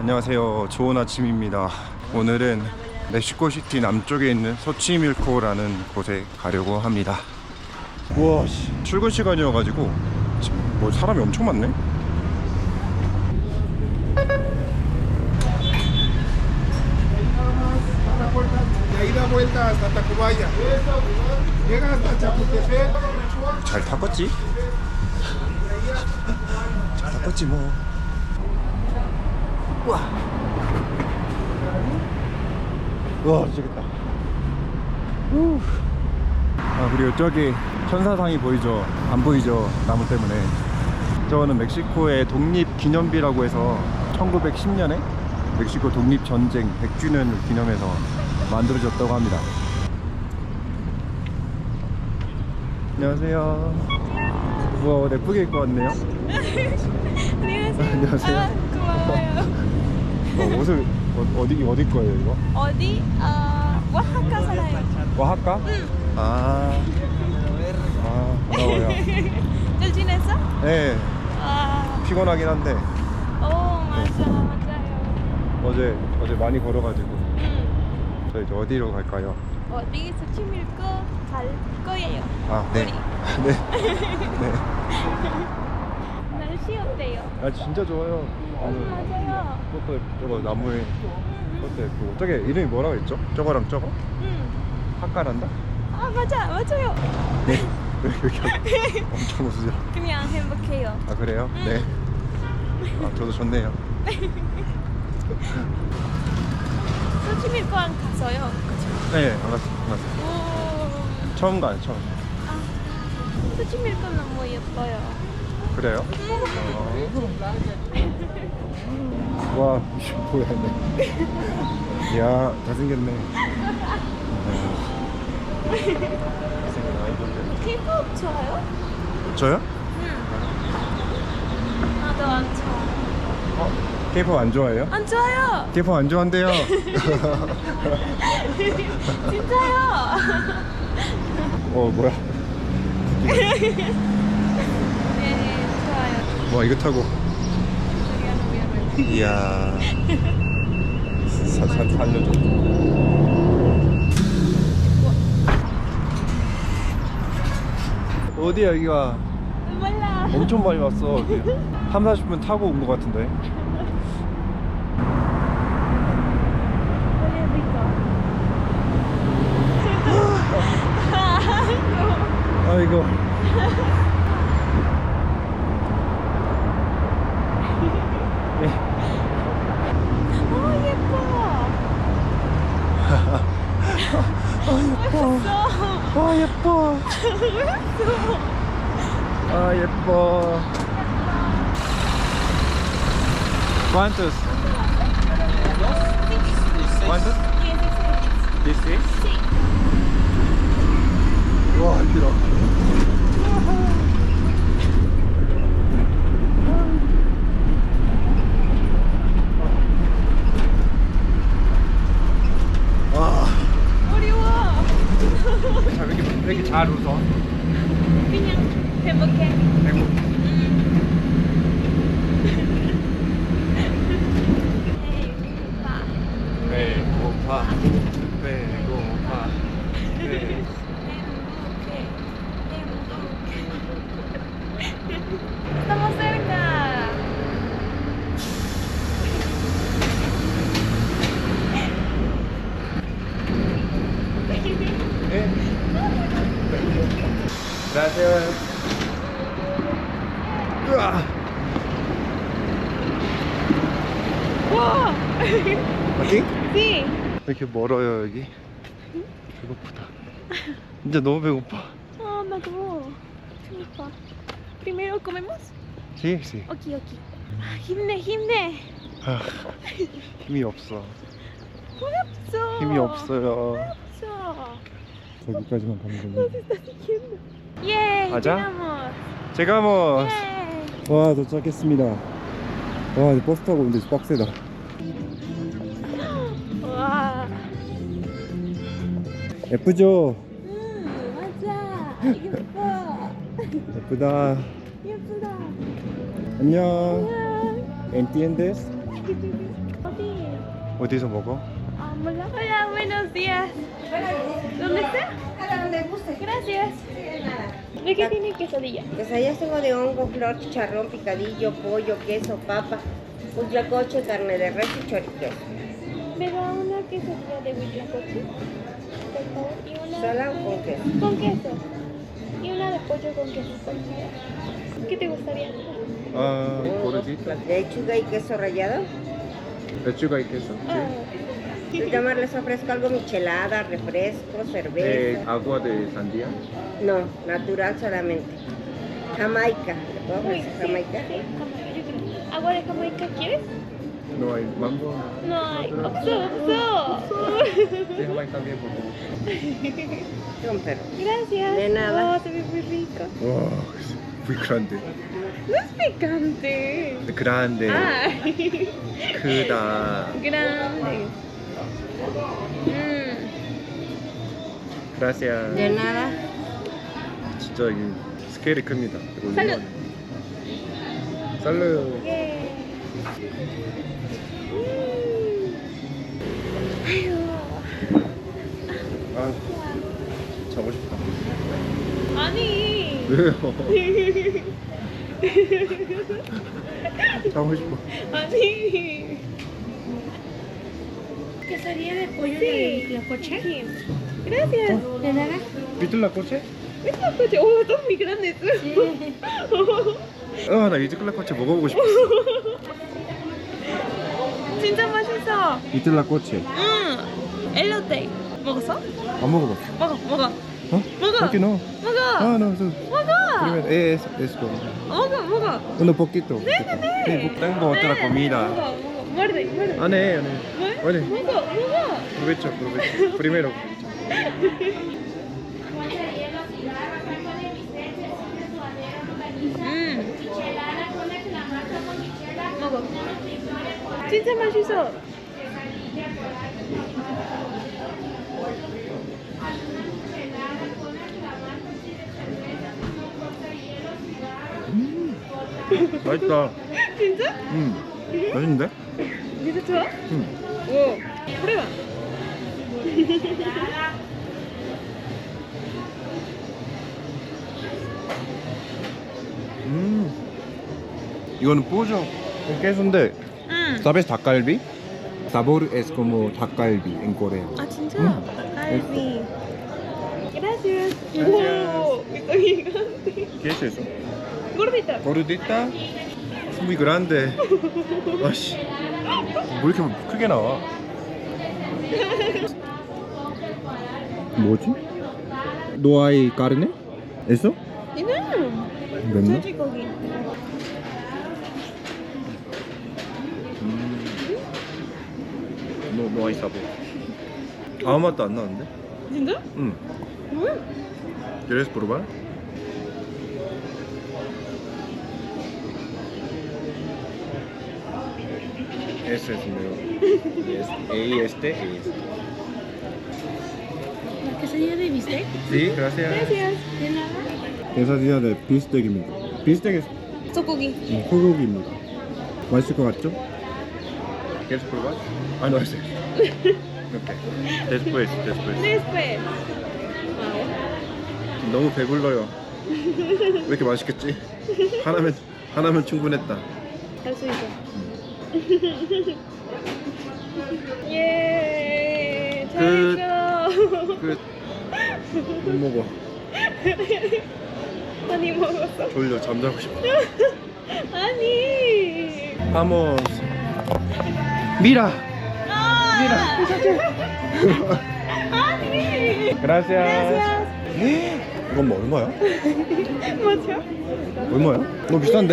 안녕하세요. 좋은 아침입니다. 오늘은 멕시코시티 남쪽에 있는 소치밀코라는 곳에 가려고 합니다. 우와, 출근 시간이어가지고 지금 뭐 사람이 엄청 많네? 잘 탔겠지? 잘 탔겠지 뭐. 우와, 저기다. 아, 그리고 저기 천사상이 보이죠? 안 보이죠? 나무 때문에. 저거는 멕시코의 독립기념비라고 해서 1910년에 멕시코 독립전쟁 100주년을 기념해서 만들어졌다고 합니다. 안녕하세요. 우와, 예쁘게 입고 왔네요. 안녕하세요. 고마워요. 옷을 어디 거예요 이거? 어디? 오아하카 살아요. 오아하카? 응. 고마워요. 잘 지냈어? 네, 아, 피곤하긴 한데 맞아요. 어제 많이 걸어가지고. 응. 저희 이제 어디로 갈까요? 어디 소치밀코 갈 거예요. 아, 네. 우리. 네. 날씨 어때요? 아, 진짜 좋아요. 맞아요. 그것도 저거 나무에 그것도 예쁘고. 저게 이름이 뭐라고 했죠? 저거랑 저거? 응. 하카란다? 아, 맞아요. 네. 왜 이렇게 엄청 웃으죠? 그냥 행복해요. 아, 그래요? 네. 아, 저도 좋네요. 소치밀코 안 갔어요. 그쵸? 네, 안 갔어요. 오. 처음 가요, 처음. 소치밀코 너무 예뻐요. 그래요? 와, 뭐야, 네. 야, 잘생겼네. 잘생긴 아이돌들. K-pop 좋아요? 저요? 나도 안 좋아. K-pop 안 좋아해요? 안 좋아요. K-pop 안 좋아한대요. 진짜요. 뭐야. 네, 좋아요. 와, 이거 타고. 미안해. 이야. 살려줘. 어디야, 여기가? 몰라. 엄청 많이 왔어. 30-40분 타고 온 것 같은데. 아이고. 예뻐. 예뻐. ¿Cuántos? ¿Cuántos? This is? 와, 힘들어. 어려워. 왜 이렇게 잘 웃어? 그냥 행복해. 배고파. 배고파. Estamos cerca. Gracias. 으아. 와. 어디? Sí. 왜 이렇게 멀어요 여기? 배고프다. 진짜 너무 배고파. 나도. 그러니까. Primero comemos. Sí, sí. 오케이. 힘내. 아, 힘이 없어. 없어. 힘이 없어요. 없어. 여기까지만 가면 되는데. 예. 가자. llegamos. 제가 뭐. 예. 와, 도착했습니다. 와, 이제 버스 타고 오는데 빡세다. 와. 예쁘죠? 맞아. 예뻐. 예쁘다. 예쁘다. 안녕. entiendes? 어디서 먹어? Hola, hola, buenos días. ¿Dónde está? A donde guste. Gracias. ¿De qué tiene quesadilla? Quesadillas tengo de hongo, flor, chicharrón, picadillo, pollo, queso, papa, huitlacoche, carne de res y choriqueso. Me da una quesadilla de huitlacoche, por favor. Y una ¿Sola o con queso? con queso. Y una de pollo con queso, por favor. ¿Qué te gustaría? 아, Lechuga y queso rallado. 배추가 있겠어? Ah, Ahorita más les ofrezco algo michelada, refresco, cerveza. agua de sandía. No, natural solamente. Jamaica. ¿Le puedo uy, ofrecer sí, Jamaica? sí, Jamaica, yo quiero. ¿Agua de Jamaica quieres? No hay mango. No hay. 없어. Jamaica también, por favor. Con perro. Gracias. De nada. Oh, se ve muy rico. 와, muy grande. No es picante. grande. Ay, 크다. grande. Gracias. De nada. 진짜 이 스케일이 큽니다. 이거 살루. 살루. 예. 아유. 아, 자고 싶다. 아니. 왜요? 자고 싶어. 아니. Quesadilla de pollo Sí. Sí. Gracias. De nada. 비틀라 꼬체? Esta coche, oh, está muy grande. 나 이즈클라 꼬체 먹어보고 싶었어. 진짜 맛있어. 비틀라 꼬체. 엘로테. 먹었어? 안 먹어봤어. 먹어. 어? 먹어. ¿Por qué no? 먹어. Ah, no, eso. 먹어. Primero, esto. 먹어. Uno poquito. Sí, tengo otra comida. 먹어. Muerde. 안해. Vale. 먹어. Provecho. Primero. 먹어. 진짜 맛있어. 맛있다. 진짜? 맛있는데? 진짜 좋아? 오. 그래 봐. 이거는 뽀죠. 깨순데 ¿Sabes 닭갈비? Sabor es como 닭갈비 en Corea. 아 진짜? 갈비. Gracias. Gracias. 오, está gigante. ¿Qué es eso? Gordita. Gordita? Muy grande. 아씨. 뭐 이렇게 크게 나와? 뭐지? No hay carne? ¿Eso? 맵나? 돼지고기. No hay sabor. 아무 맛도 안 나는데? 진짜? 응. ¿Quieres probar? Ese es mío. Y este. quesadilla de bistec? Sí, gracias. Gracias. De nada. quesadilla de 비스텍입니다. 비스텍이 소고기. 소고기입니다. 맛있을 것 같죠? ¿Quieres probar? Ah, no, ese. Okay. Después. Después. 너무 배불러요. 왜 이렇게 맛있겠지? 하나면 충분했다. 할 수 있어. 예. 잘했어. 끝. 못 먹어. 많이 먹었어. 졸려. 잠자고 싶어. 아니. Vamos. Mira. 아니. Gracias. 이건 뭐 얼마야? 맞아? 얼마야? 너무 비싼데?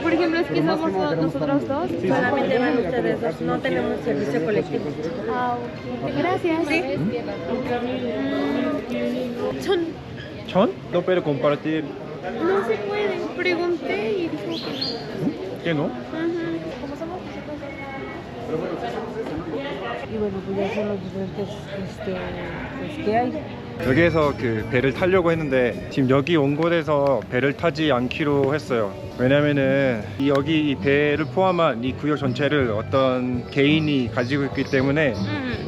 Por ejemplo, es que somos nosotros dos. Solamente van ustedes dos. No tenemos servicio colectivo. Ah, ok. Gracias. Sí. Son. 천? No pero compartir. No se pueden. Pregunté y dijo que no. ¿Qué no? Como somos nosotros dos. Y bueno, pues ya son los diferentes pues, que hay. 여기에서 그 배를 타려고 했는데 지금 여기 온 곳에서 배를 타지 않기로 했어요. 왜냐면은 여기 이 배를 포함한 이 구역 전체를 어떤 개인이 가지고 있기 때문에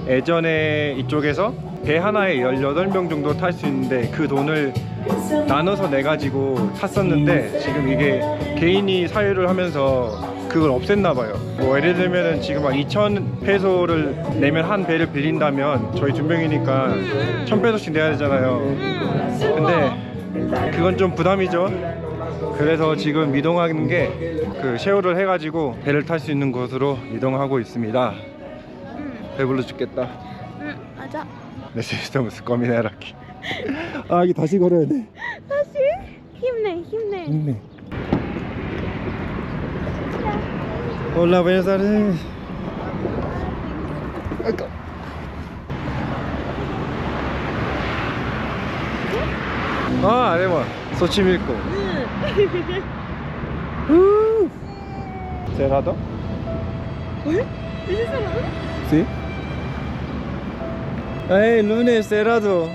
예전에 이쪽에서 배 하나에 18명 정도 탈 수 있는데 그 돈을 나눠서 내가지고 탔었는데 지금 이게 개인이 사유를 하면서 그걸 없앴나 봐요. 뭐 예를 들면은 지금 막 2,000페소를 내면 한 배를 빌린다면 저희 2명이니까 1,000페소씩 내야 되잖아요. 근데 그건 좀 부담이죠. 그래서 지금 이동하는 게 그 쉐어를 해가지고 배를 탈 수 있는 곳으로 이동하고 있습니다. 배불러 죽겠다. 맞아. Necesitamos comida aquí. 아, 여기 다시 걸어야 돼. 다시? 힘내. 힘내. Hola, buenas tardes. Ah, además, Xochimilco. ¿Cerrado? ¿Es cerrado? Sí. Ay, lunes cerrado.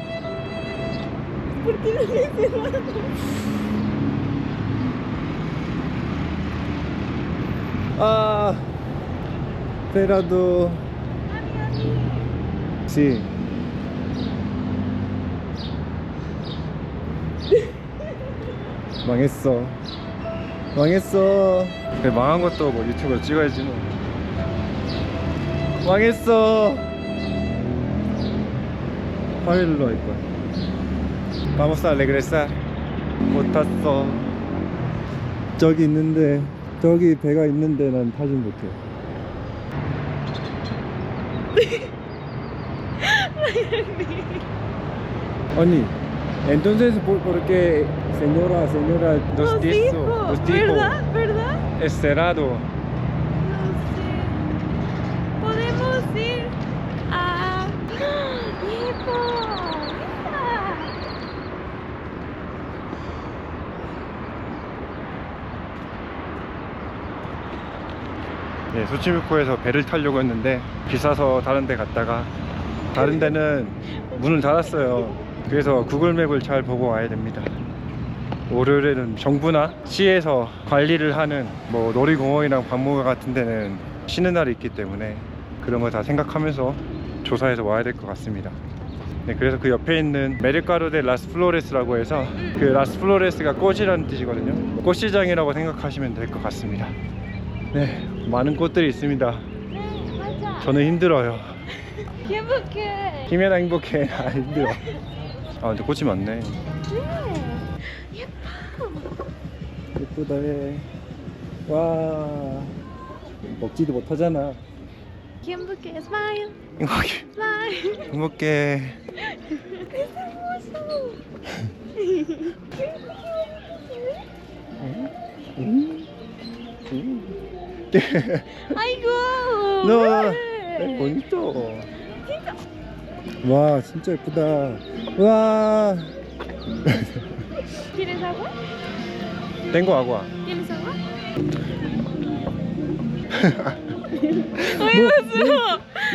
¿Por qué no es cerrado? Ah, cerrado. Sí. 망했어. 그래, 망한 것도 뭐 유튜브에 찍어야지 뭐. 망했어. 화요일로 할 거야. Vamos a regresar. 못 탔어. 저기 있는데, 저기 배가 있는데 난 타진 못해. 아니, entonces por qué señora nos dijo ¿Verdad? es cerrado. No sé. Podemos ir a... ¡Hijo! 네, 소치미코에서 배를 타려고 했는데 비싸서 다른 데 갔다가 다른 데는 문을 닫았어요. 그래서 구글맵을 잘 보고 와야 됩니다. 월요일에는 정부나 시에서 관리를 하는 뭐 놀이공원이랑 박물관 같은 데는 쉬는 날이 있기 때문에 그런 거 다 생각하면서 조사해서 와야 될 것 같습니다. 네, 그래서 그 옆에 있는 메르카도 데 라스 플로레스라고 해서 그 라스 플로레스가 꽃이라는 뜻이거든요. 꽃시장이라고 생각하시면 될 것 같습니다. 네, 많은 꽃들이 있습니다. 네, 맞아. 저는 힘들어요. 행복해. 힘이나 행복해. 아, 힘들어. 아, 근데 꽃이 많네. 네. 예뻐. 예쁘다 해. 와, 먹지도 못하잖아. 행복해. Smile. 행복해. Smile. 행복해. Es hermoso. 아이고. 너, 왜? bonito. 와, 진짜 예쁘다. 와. ¿Quieres agua? Tengo agua. ¿Tienes agua?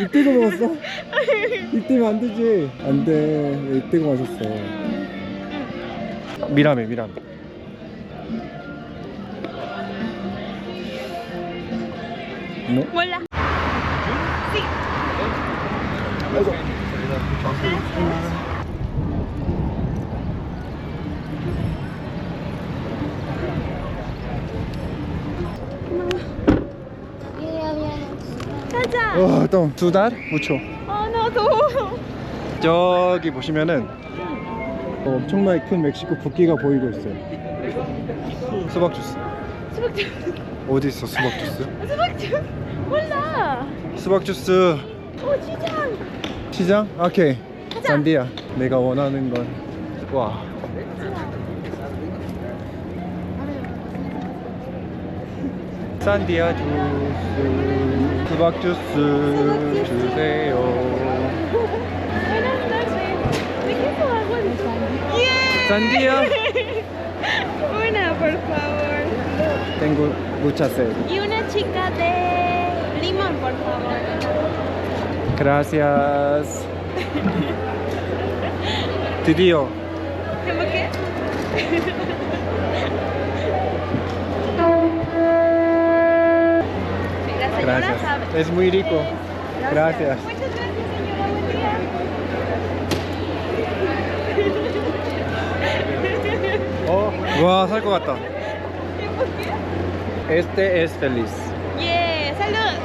입 대고 먹었어? 입 대면 안 되지. 안 돼. 왜 입 대고 마셨어? 미라메. No? Hola. Sí. 가자. 와, 또 2달? 무초. 나도. 저기 보시면은 엄청나게 큰 멕시코 국기가 보이고 있어요. 수박 주스. 수박 주스. 어디 있어 수박 주스? 수박 주스. 몰라. 수박 주스. 시장. 시장? 오케이. 가자. 산디야. 내가 원하는 건 와. 산디아 주스. 수박 주스 주세요. Buenas tardes. ¿De qué es tu agua de sandía? ¡Yeah! 산디야. Una, por favor. Tengo mucha sed. Y una chica de limón. por favor. Gracias. 드디어 행복해? La señora Gracias. sabe. Es muy rico. Gracias. Muchas gracias, señora. Buen día. 와, 살 것 같다. Este es feliz. 예, salud.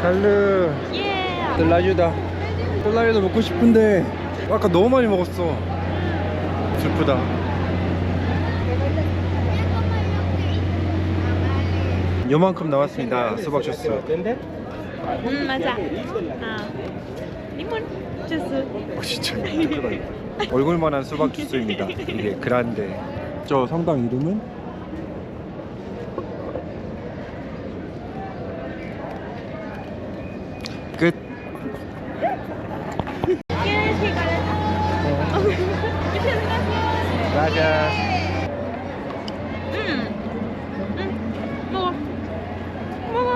살르. 예. 뜰라유다. 뜰라유도 먹고 싶은데 아까 너무 많이 먹었어. 슬프다. 요만큼 나왔습니다. 수박 주스. 맞아. 아, 리몬 주스. 진짜 크다. 얼굴만한 수박 주스입니다. 이게 그란데. 저 성당 이름은? 끝. ¿Quieres picar? Muchas gracias. Gracias. 먹어. 먹어.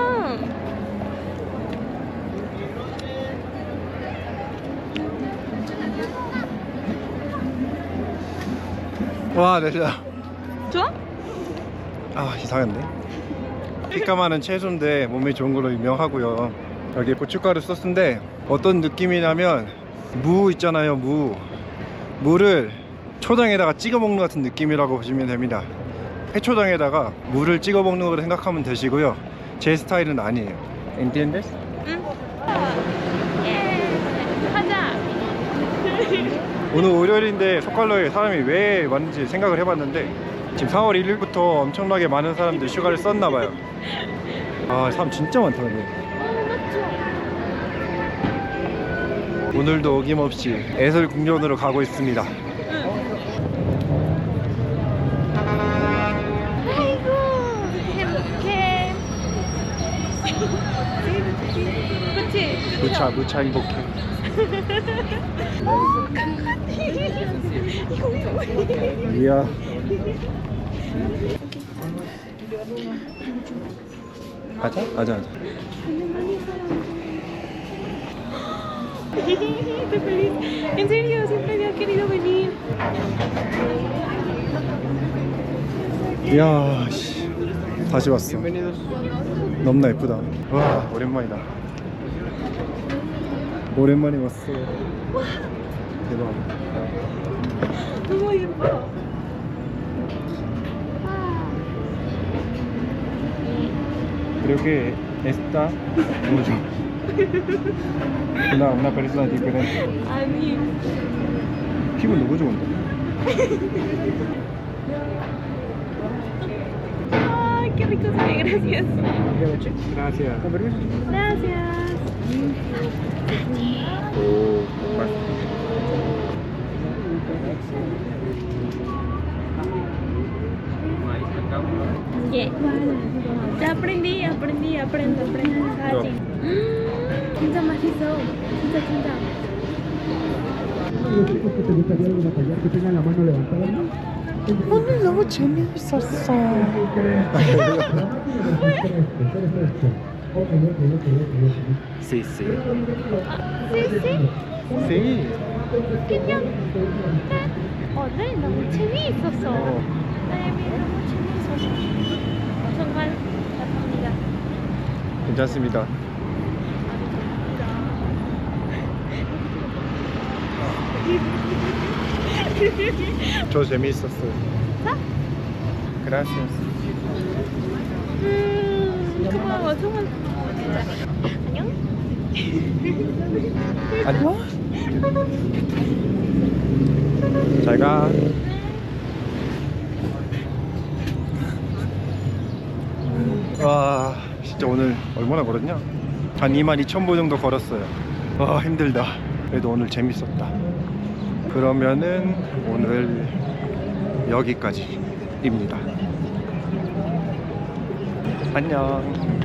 와, 진짜. 좋아? 아, 이상한데? 피카마는 채소인데 몸에 좋은 걸로 유명하고요. 여기 고춧가루 소스인데 어떤 느낌이냐면 무 있잖아요, 무를 초장에다가 찍어 먹는 것 같은 느낌이라고 보시면 됩니다. 해초장에다가 무를 찍어 먹는 거로 생각하면 되시고요. 제 스타일은 아니에요. ¿Entiendes? 응. 예. 가자. 오늘 월요일인데 석갈로에 사람이 왜 왔는지 생각을 해봤는데 지금 4월 1일부터 엄청나게 많은 사람들이 휴가를 썼나봐요. 아, 사람 진짜 많다 근데. 맞죠? 오늘도 어김없이 애설궁전으로 가고 있습니다. 아이고, 행복해. 그치? 무차 행복해. 이야. 가자. Estoy feliz. En serio, siempre había querido venir. 이야, 씨. 다시 왔어. 너무나 예쁘다. 와, 오랜만이다. 오랜만에 왔어. 대박. 너무 예뻐. Creo que esta mucho. Una persona diferente. 아니. 피부 너무 좋은데. Ay, qué rico se ve, gracias. Gracias. Con permiso. Gracias. 오, 예. Ya aprendo. 가지. 진짜 맛있어. 진짜. 오늘 너무 재미있었어. Sí. Sí. Sí. 그냥 오늘 너무 재미있었어. 너무 재미있었어. 정말 감사합니다. 괜찮습니다. 저 재미있었어요. Gracias. 고마워. 정말 진짜. 안녕. 안녕. 잘 가. 와, 진짜 오늘 얼마나 걸었냐? 한 22,000보 정도 걸었어요. 와, 힘들다. 그래도 오늘 재밌었다. 그러면은 오늘 여기까지입니다. 안녕.